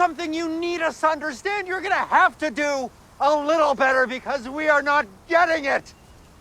something you need us to understand, you're gonna have to do a little better because we are not getting it.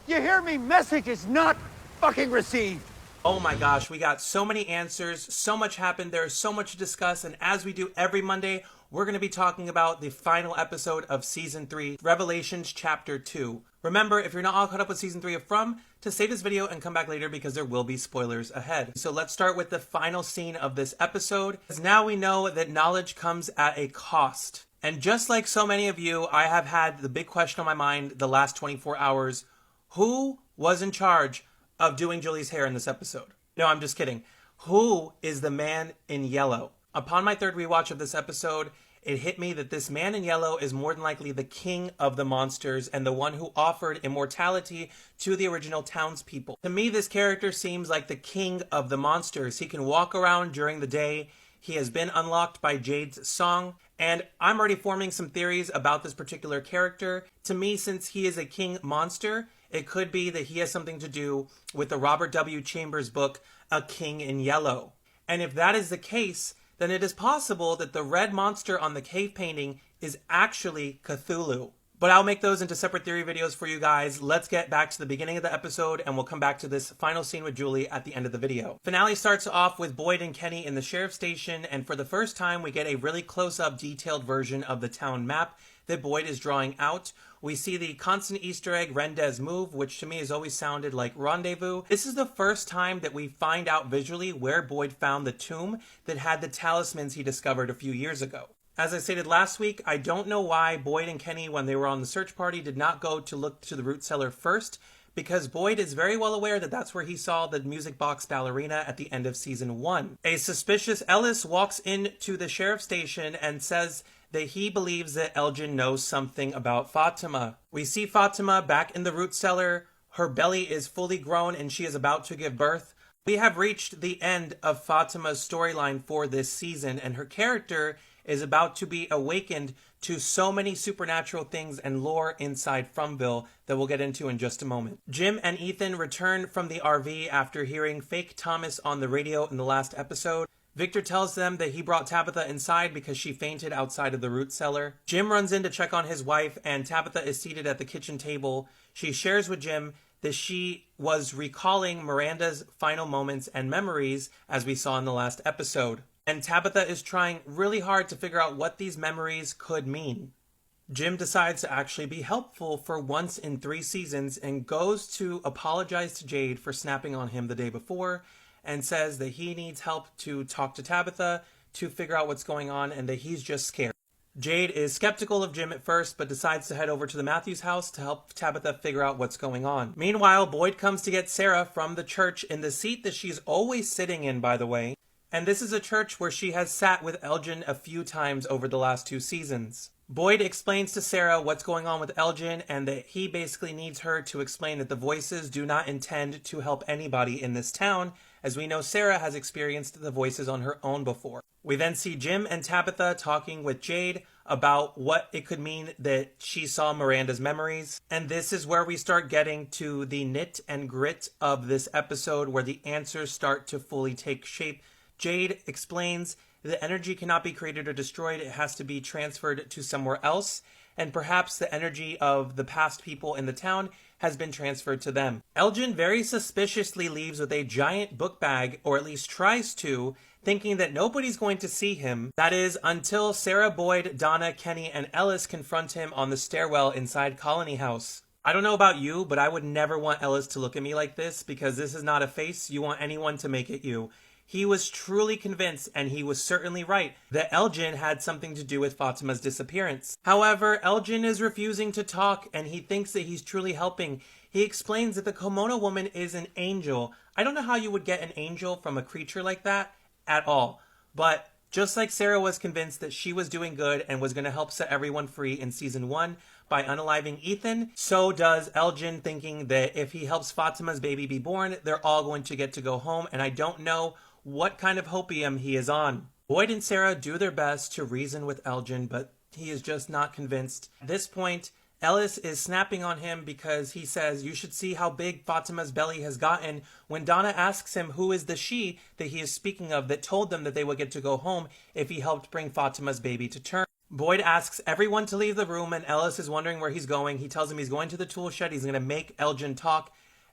You hear me? Message is not fucking received. Oh my gosh, we got so many answers, so much happened, there's so much to discuss, and as we do every Monday, we're going to be talking about the final episode of Season 3, Revelations Chapter 2. Remember, if you're not all caught up with Season 3 of From, to save this video and come back later because there will be spoilers ahead. So let's start with the final scene of this episode, because now we know that knowledge comes at a cost. And just like so many of you, I have had the big question on my mind the last 24 hours. Who was in charge of doing Julie's hair in this episode? No, I'm just kidding. Who is the man in yellow? Upon my third rewatch of this episode, it hit me that this man in yellow is more than likely the king of the monsters and the one who offered immortality to the original townspeople. To me, this character seems like the king of the monsters. He can walk around during the day. He has been unlocked by Jade's song, and I'm already forming some theories about this particular character. To me, since he is a king monster, it could be that he has something to do with the Robert W. Chambers book, A King in Yellow. And if that is the case, then it is possible that the red monster on the cave painting is actually Cthulhu. But I'll make those into separate theory videos for you guys. Let's get back to the beginning of the episode, and we'll come back to this final scene with Julie at the end of the video. Finale starts off with Boyd and Kenny in the sheriff's station, and for the first time, we get a really close-up, detailed version of the town map that Boyd is drawing out. We see the constant Easter egg Rendez move, which to me has always sounded like rendezvous. This is the first time that we find out visually where Boyd found the tomb that had the talismans he discovered a few years ago. As I stated last week, I don't know why Boyd and Kenny, when they were on the search party, did not go to look to the root cellar first, because Boyd is very well aware that that's where he saw the music box ballerina at the end of season 1. A suspicious Ellis walks into the sheriff's station and says that he believes that Elgin knows something about Fatima. We see Fatima back in the root cellar. Her belly is fully grown and she is about to give birth. We have reached the end of Fatima's storyline for this season, and her character is about to be awakened to so many supernatural things and lore inside Fromville that we'll get into in just a moment. Jim and Ethan return from the RV after hearing fake Thomas on the radio in the last episode. Victor tells them that he brought Tabitha inside because she fainted outside of the root cellar. Jim runs in to check on his wife, and Tabitha is seated at the kitchen table. She shares with Jim that she was recalling Miranda's final moments and memories, as we saw in the last episode. And Tabitha is trying really hard to figure out what these memories could mean. Jim decides to actually be helpful for once in 3 seasons and goes to apologize to Jade for snapping on him the day before, and says that he needs help to talk to Tabitha to figure out what's going on and that he's just scared. Jade is skeptical of Jim at first, but decides to head over to the Matthews house to help Tabitha figure out what's going on. Meanwhile, Boyd comes to get Sarah from the church in the seat that she's always sitting in, by the way. And this is a church where she has sat with Elgin a few times over the last 2 seasons. Boyd explains to Sarah what's going on with Elgin and that he basically needs her to explain that the voices do not intend to help anybody in this town, as we know Sarah has experienced the voices on her own before. We then see Jim and Tabitha talking with Jade about what it could mean that she saw Miranda's memories. And this is where we start getting to the nit and grit of this episode, where the answers start to fully take shape. Jade explains that energy cannot be created or destroyed. It has to be transferred to somewhere else. And perhaps the energy of the past people in the town has been transferred to them. Elgin very suspiciously leaves with a giant book bag, or at least tries to, thinking that nobody's going to see him. That is, until Sarah, Boyd, Donna, Kenny, and Ellis confront him on the stairwell inside Colony House. I don't know about you, but I would never want Ellis to look at me like this, because this is not a face you want anyone to make at you. He was truly convinced, and he was certainly right, that Elgin had something to do with Fatima's disappearance. However, Elgin is refusing to talk, and he thinks that he's truly helping. He explains that the Komodo woman is an angel. I don't know how you would get an angel from a creature like that at all. But just like Sarah was convinced that she was doing good and was going to help set everyone free in season 1 by unaliving Ethan, so does Elgin, thinking that if he helps Fatima's baby be born, they're all going to get to go home, and I don't know what kind of hopium he is on. Boyd and Sarah do their best to reason with Elgin, but he is just not convinced. At this point, Ellis is snapping on him because he says, "You should see how big Fatima's belly has gotten," when Donna asks him who is the she that he is speaking of that told them that they would get to go home if he helped bring Fatima's baby to term. Boyd asks everyone to leave the room, and Ellis is wondering where he's going. He tells him he's going to the tool shed. He's going to make Elgin talk.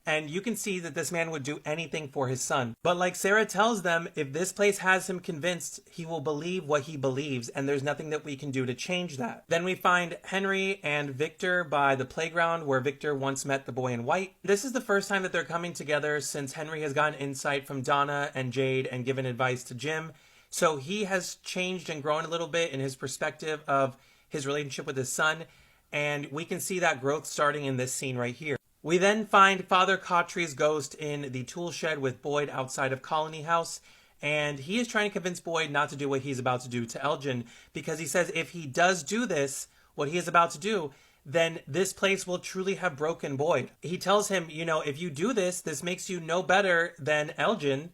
And you can see that this man would do anything for his son. But like Sarah tells them, if this place has him convinced, he will believe what he believes, and there's nothing that we can do to change that. Then we find Henry and Victor by the playground where Victor once met the boy in white. This is the first time that they're coming together since Henry has gotten insight from Donna and Jade and given advice to Jim. So he has changed and grown a little bit in his perspective of his relationship with his son, and we can see that growth starting in this scene right here. We then find Father Cautry's ghost in the tool shed with Boyd outside of Colony House, and he is trying to convince Boyd not to do what he's about to do to Elgin, because he says if he does do this, what he is about to do, then this place will truly have broken Boyd. He tells him, if you do this, this makes you no better than Elgin,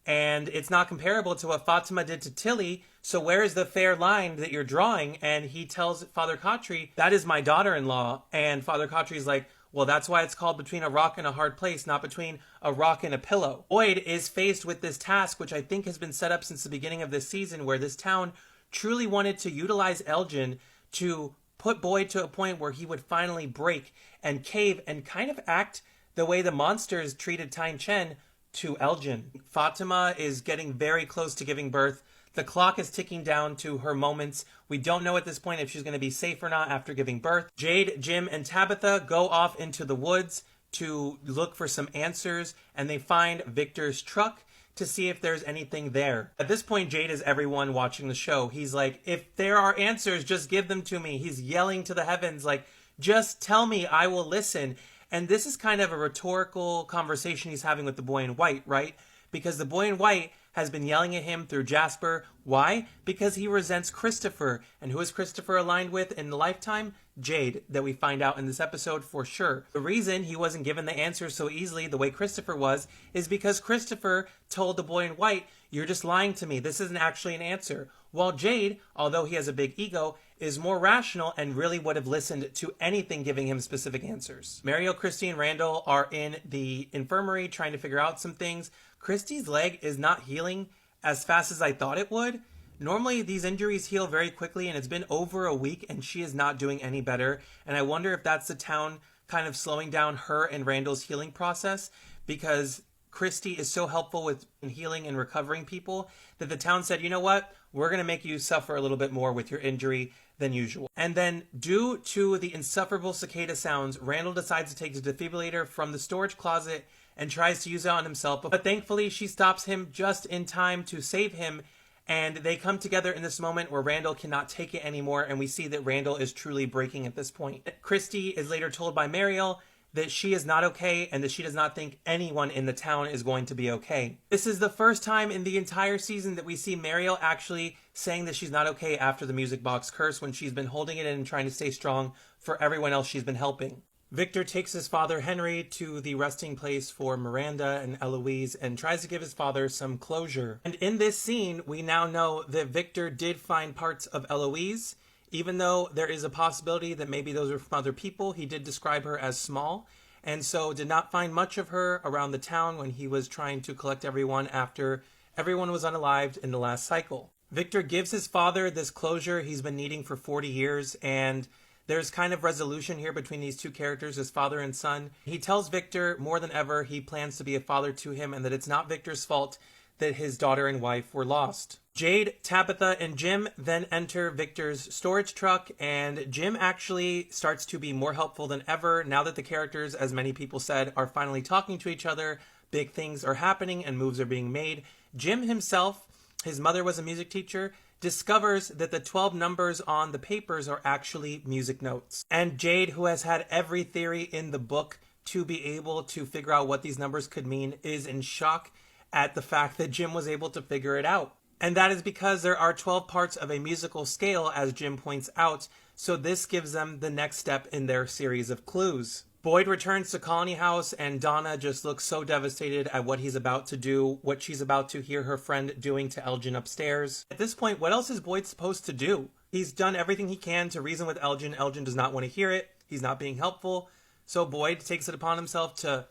and it's not comparable to what Fatima did to Tilly, so where is the fair line that you're drawing? And he tells Father Cautry, that is my daughter-in-law, and Father Cautry's like, well, that's why it's called Between a Rock and a Hard Place, not between a rock and a pillow. Boyd is faced with this task, which I think has been set up since the beginning of this season, where this town truly wanted to utilize Elgin to put Boyd to a point where he would finally break and cave and kind of act the way the monsters treated Tyne Chen to Elgin. Fatima is getting very close to giving birth. The clock is ticking down to her moments. We don't know at this point if she's going to be safe or not after giving birth. Jade, Jim, and Tabitha go off into the woods to look for some answers, and they find Victor's truck to see if there's anything there. At this point, Jade is everyone watching the show. He's like, if there are answers, just give them to me. He's yelling to the heavens, like, just tell me, I will listen. And this is kind of a rhetorical conversation he's having with the boy in white, right? Because the boy in white has been yelling at him through Jasper. Why? Because he resents Christopher. And who is Christopher aligned with in the lifetime? Jade, that we find out in this episode for sure. The reason he wasn't given the answers so easily the way Christopher was is because Christopher told the boy in white, you're just lying to me. This isn't actually an answer. While Jade, although he has a big ego, is more rational and really would have listened to anything giving him specific answers. Mariel, Christy, and Randall are in the infirmary trying to figure out some things. Christy's leg is not healing as fast as I thought it would. Normally, these injuries heal very quickly, and it's been over a week, and she is not doing any better. And I wonder if that's the town kind of slowing down her and Randall's healing process, because Christy is so helpful with healing and recovering people that the town said, you know what, we're going to make you suffer a little bit more with your injury than usual. And then, due to the insufferable cicada sounds, Randall decides to take the defibrillator from the storage closet and tries to use it on himself. But thankfully, she stops him just in time to save him. And they come together in this moment where Randall cannot take it anymore. And we see that Randall is truly breaking at this point. Christy is later told by Mariel that she is not okay and that she does not think anyone in the town is going to be okay. This is the first time in the entire season that we see Mariel actually saying that she's not okay after the music box curse, when she's been holding it in and trying to stay strong for everyone else she's been helping. Victor takes his father Henry to the resting place for Miranda and Eloise and tries to give his father some closure. And in this scene, we now know that Victor did find parts of Eloise. Even though there is a possibility that maybe those are from other people, he did describe her as small, and so did not find much of her around the town when he was trying to collect everyone after everyone was unalived in the last cycle. Victor gives his father this closure he's been needing for 40 years, and there's kind of resolution here between these two characters as father and son. He tells Victor more than ever he plans to be a father to him, and that it's not Victor's fault that his daughter and wife were lost. Jade, Tabitha, and Jim then enter Victor's storage truck, and Jim actually starts to be more helpful than ever now that the characters, as many people said, are finally talking to each other. Big things are happening and moves are being made. Jim himself, his mother was a music teacher, discovers that the 12 numbers on the papers are actually music notes. And Jade, who has had every theory in the book to be able to figure out what these numbers could mean, is in shock at the fact that Jim was able to figure it out. And that is because there are 12 parts of a musical scale, as Jim points out, so this gives them the next step in their series of clues. Boyd returns to Colony House, and Donna just looks so devastated at what he's about to do, what she's about to hear her friend doing to Elgin upstairs. At this point, what else is Boyd supposed to do? He's done everything he can to reason with Elgin. Elgin does not want to hear it. He's not being helpful. So Boyd takes it upon himself to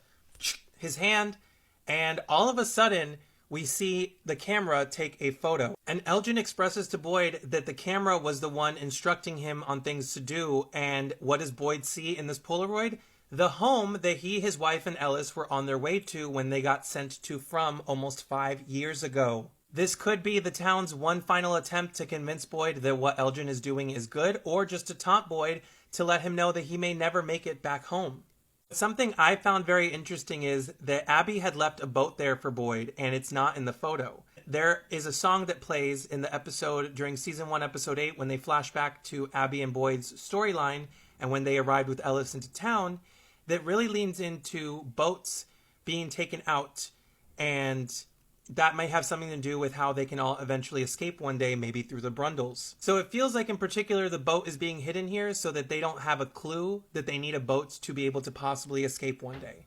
his hand, and all of a sudden, we see the camera take a photo. And Elgin expresses to Boyd that the camera was the one instructing him on things to do. And what does Boyd see in this Polaroid? The home that he, his wife, and Ellis were on their way to when they got sent to from almost 5 years ago. This could be the town's one final attempt to convince Boyd that what Elgin is doing is good, or just to taunt Boyd to let him know that he may never make it back home. Something I found very interesting is that Abby had left a boat there for Boyd, and it's not in the photo. There is a song that plays in the episode during season 1, episode 8, when they flash back to Abby and Boyd's storyline and when they arrived with Ellis into town, that really leans into boats being taken out, and that might have something to do with how they can all eventually escape one day, maybe through the Brundles. So it feels like in particular the boat is being hidden here so that they don't have a clue that they need a boat to be able to possibly escape one day.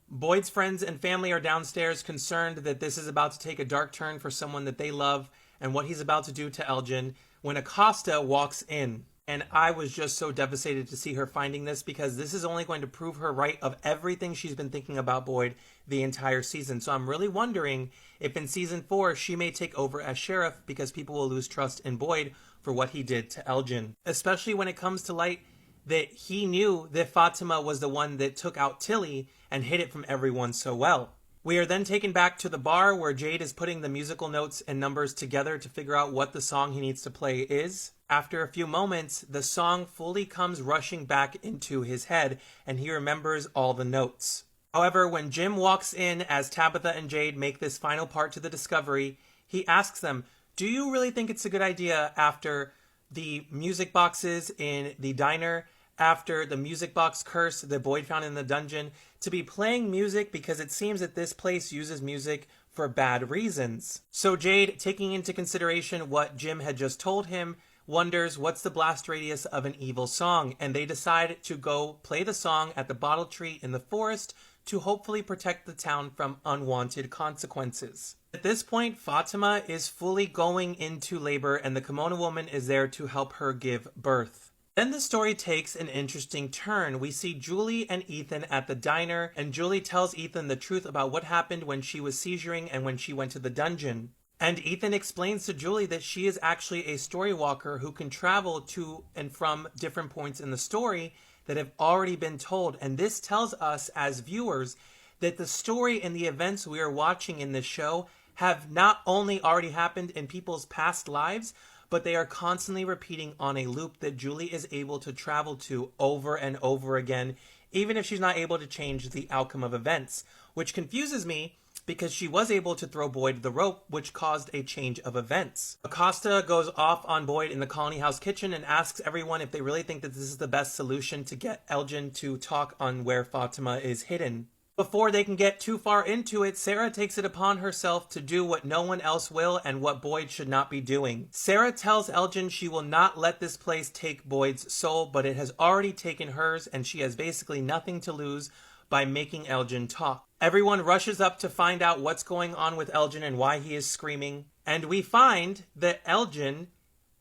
Boyd's friends and family are downstairs, concerned that this is about to take a dark turn for someone that they love and what he's about to do to Elgin, when Acosta walks in. And I was just so devastated to see her finding this, because this is only going to prove her right of everything she's been thinking about Boyd the entire season. So I'm really wondering if in season 4 she may take over as sheriff, because people will lose trust in Boyd for what he did to Elgin. Especially when it comes to light that he knew that Fatima was the one that took out Tilly and hid it from everyone so well. We are then taken back to the bar where Jade is putting the musical notes and numbers together to figure out what the song he needs to play is. After a few moments, the song fully comes rushing back into his head, and he remembers all the notes. However, when Jim walks in as Tabitha and Jade make this final part to the discovery, he asks them, "Do you really think it's a good idea, after the music boxes in the diner, after the music box curse that Boyd found in the dungeon, to be playing music, because it seems that this place uses music for bad reasons?" So Jade, taking into consideration what Jim had just told him, wonders what's the blast radius of an evil song, and they decide to go play the song at the bottle tree in the forest to hopefully protect the town from unwanted consequences. At this point, Fatima is fully going into labor, and the kimono woman is there to help her give birth. Then the story takes an interesting turn. We see Julie and Ethan at the diner, and Julie tells Ethan the truth about what happened when she was seizuring and when she went to the dungeon. And Ethan explains to Julie that she is actually a story walker who can travel to and from different points in the story that have already been told. And this tells us as viewers that the story and the events we are watching in this show have not only already happened in people's past lives, but they are constantly repeating on a loop that Julie is able to travel to over and over again, even if she's not able to change the outcome of events, which confuses me, because she was able to throw Boyd the rope, which caused a change of events. Acosta goes off on Boyd in the Colony House kitchen and asks everyone if they really think that this is the best solution to get Elgin to talk on where Fatima is hidden. Before they can get too far into it, Sarah takes it upon herself to do what no one else will and what Boyd should not be doing. Sarah tells Elgin she will not let this place take Boyd's soul, but it has already taken hers, and she has basically nothing to lose by making Elgin talk. Everyone rushes up to find out what's going on with Elgin and why he is screaming. And we find that Elgin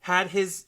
had his,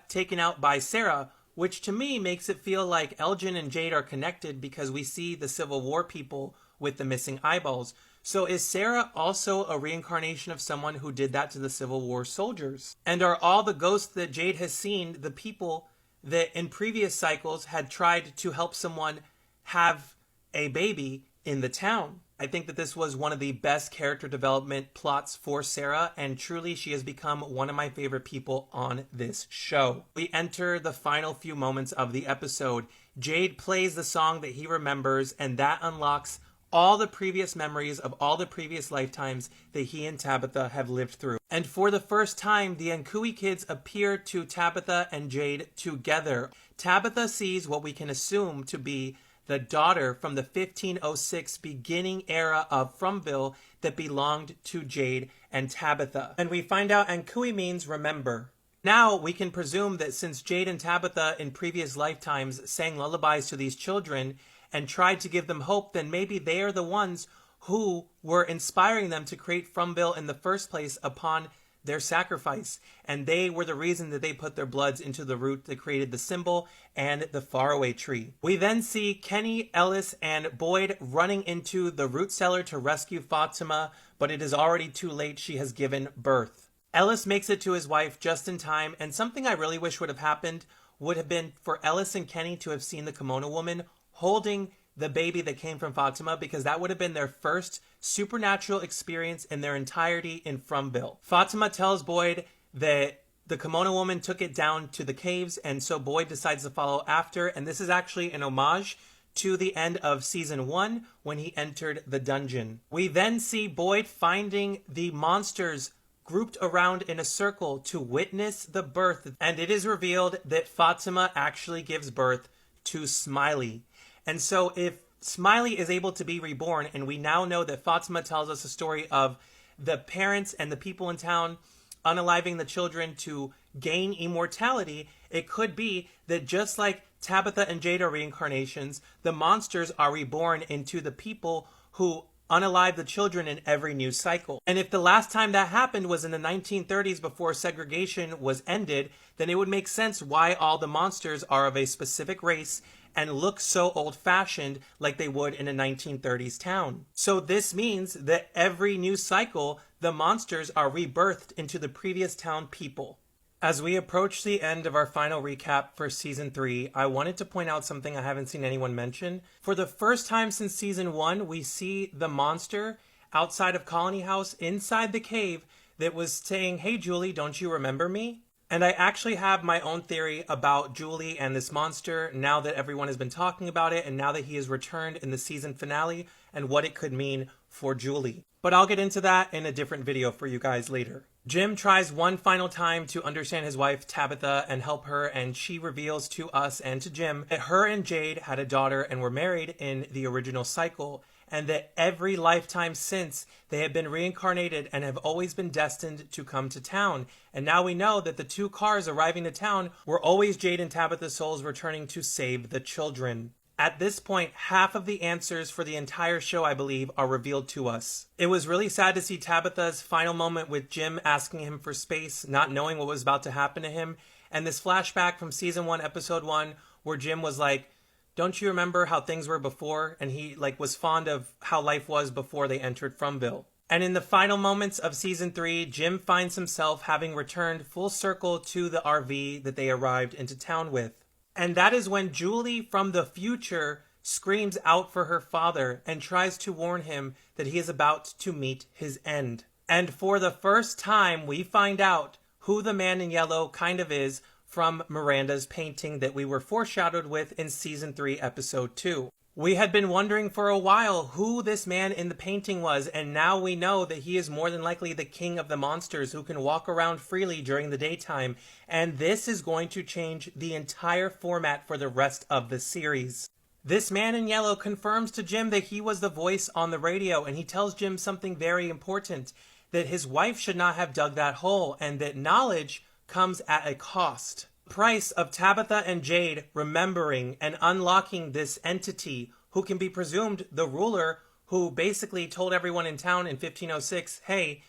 taken out by Sarah, which to me makes it feel like Elgin and Jade are connected, because we see the Civil War people with the missing eyeballs. So is Sarah also a reincarnation of someone who did that to the Civil War soldiers? And are all the ghosts that Jade has seen the people that in previous cycles had tried to help someone have a baby in the town? I think that this was one of the best character development plots for Sarah, and truly she has become one of my favorite people on this show. We enter the final few moments of the episode. Jade plays the song that he remembers, and that unlocks all the previous memories of all the previous lifetimes that he and Tabitha have lived through. And for the first time, the Nkui kids appear to Tabitha and Jade together. Tabitha sees what we can assume to be the daughter from the 1506 beginning era of Fromville that belonged to Jade and Tabitha. And we find out Nkui means remember. Now we can presume that since Jade and Tabitha in previous lifetimes sang lullabies to these children and tried to give them hope, then maybe they are the ones who were inspiring them to create Fromville in the first place upon their sacrifice. And they were the reason that they put their bloods into the root that created the symbol and the faraway tree. We then see Kenny, Ellis, and Boyd running into the root cellar to rescue Fatima, but it is already too late. She has given birth. Ellis makes it to his wife just in time, and something I really wish would have happened would have been for Ellis and Kenny to have seen the kimono woman holding the baby that came from Fatima, because that would have been their first supernatural experience in their entirety in Fromville. Fatima tells Boyd that the kimono woman took it down to the caves, and so Boyd decides to follow after, and this is actually an homage to the end of season 1 when he entered the dungeon. We then see Boyd finding the monsters grouped around in a circle to witness the birth, and it is revealed that Fatima actually gives birth to Smiley. And so if Smiley is able to be reborn, and we now know that Fatima tells us a story of the parents and the people in town unaliving the children to gain immortality, it could be that just like Tabitha and Jade are reincarnations, the monsters are reborn into the people who unalive the children in every new cycle. And if the last time that happened was in the 1930s before segregation was ended, then it would make sense why all the monsters are of a specific race and look so old-fashioned like they would in a 1930s town. So this means that every new cycle, the monsters are rebirthed into the previous town people. As we approach the end of our final recap for Season 3, I wanted to point out something I haven't seen anyone mention. For the first time since Season 1, we see the monster outside of Colony House inside the cave that was saying, "Hey Julie, don't you remember me?" And I actually have my own theory about Julie and this monster now that everyone has been talking about it, and now that he has returned in the season finale, and what it could mean for Julie. But I'll get into that in a different video for you guys later. Jim tries one final time to understand his wife Tabitha and help her, and she reveals to us and to Jim that her and Jade had a daughter and were married in the original cycle, and that every lifetime since they have been reincarnated and have always been destined to come to town. And now we know that the two cars arriving to town were always Jade and Tabitha's souls returning to save the children. At this point, half of the answers for the entire show, I believe, are revealed to us. It was really sad to see Tabitha's final moment with Jim asking him for space, not knowing what was about to happen to him, and this flashback from season 1, episode 1, where Jim was like, "Don't you remember how things were before?" And he was fond of how life was before they entered Fromville. And in the final moments of season 3, Jim finds himself having returned full circle to the RV that they arrived into town with. And that is when Julie from the future screams out for her father and tries to warn him that he is about to meet his end. And for the first time, we find out who the man in yellow kind of is from Miranda's painting that we were foreshadowed with in season 3, episode 2. We had been wondering for a while who this man in the painting was, and now we know that he is more than likely the king of the monsters who can walk around freely during the daytime, and this is going to change the entire format for the rest of the series. This man in yellow confirms to Jim that he was the voice on the radio, and he tells Jim something very important, that his wife should not have dug that hole, and that knowledge comes at a cost. Price of Tabitha and Jade remembering and unlocking this entity who can be presumed the ruler who basically told everyone in town in 1506, "Hey,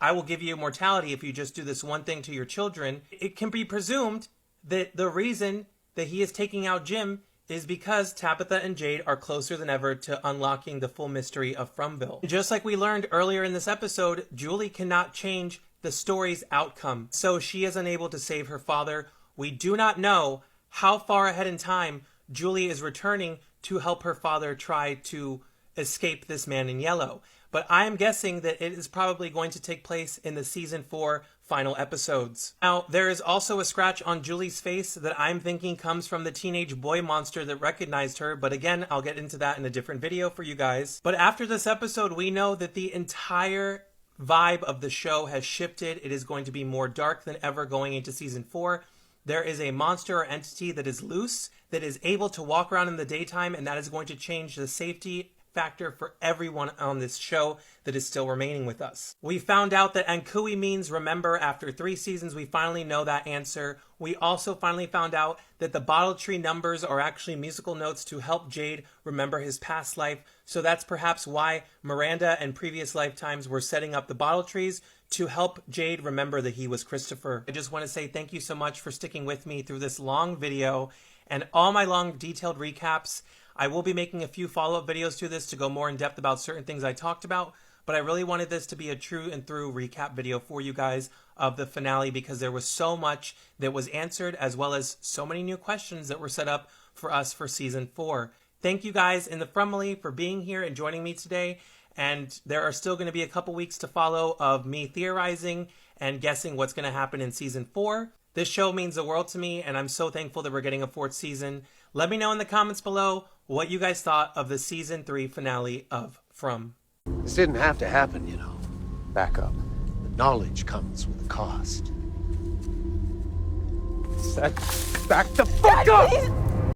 I will give you immortality if you just do this one thing to your children." It can be presumed that the reason that he is taking out Jim is because Tabitha and Jade are closer than ever to unlocking the full mystery of Fromville. Just like we learned earlier in this episode, Julie cannot change the story's outcome, so she is unable to save her father. We do not know how far ahead in time Julie is returning to help her father try to escape this man in yellow. But I am guessing that it is probably going to take place in the season 4 final episodes. Now, there is also a scratch on Julie's face that I'm thinking comes from the teenage boy monster that recognized her, but again, I'll get into that in a different video for you guys. But after this episode, we know that the entire vibe of the show has shifted. It is going to be more dark than ever going into season 4. There is a monster or entity that is loose, that is able to walk around in the daytime, and that is going to change the safety factor for everyone on this show that is still remaining with us. We found out that Ankui means remember. After 3 seasons, we finally know that answer. We also finally found out that the bottle tree numbers are actually musical notes to help Jade remember his past life. So that's perhaps why Miranda and previous lifetimes were setting up the bottle trees to help Jade remember that he was Christopher. I just want to say thank you so much for sticking with me through this long video and all my long detailed recaps. I will be making a few follow-up videos to this to go more in depth about certain things I talked about, but I really wanted this to be a true and through recap video for you guys of the finale because there was so much that was answered as well as so many new questions that were set up for us for season 4. Thank you guys in the family for being here and joining me today. And there are still going to be a couple weeks to follow of me theorizing and guessing what's going to happen in season 4. This show means the world to me, and I'm so thankful that we're getting a 4th season. Let me know in the comments below what you guys thought of the season 3 finale of From. This didn't have to happen, you know. Back up. The knowledge comes with a cost. Back the fuck up!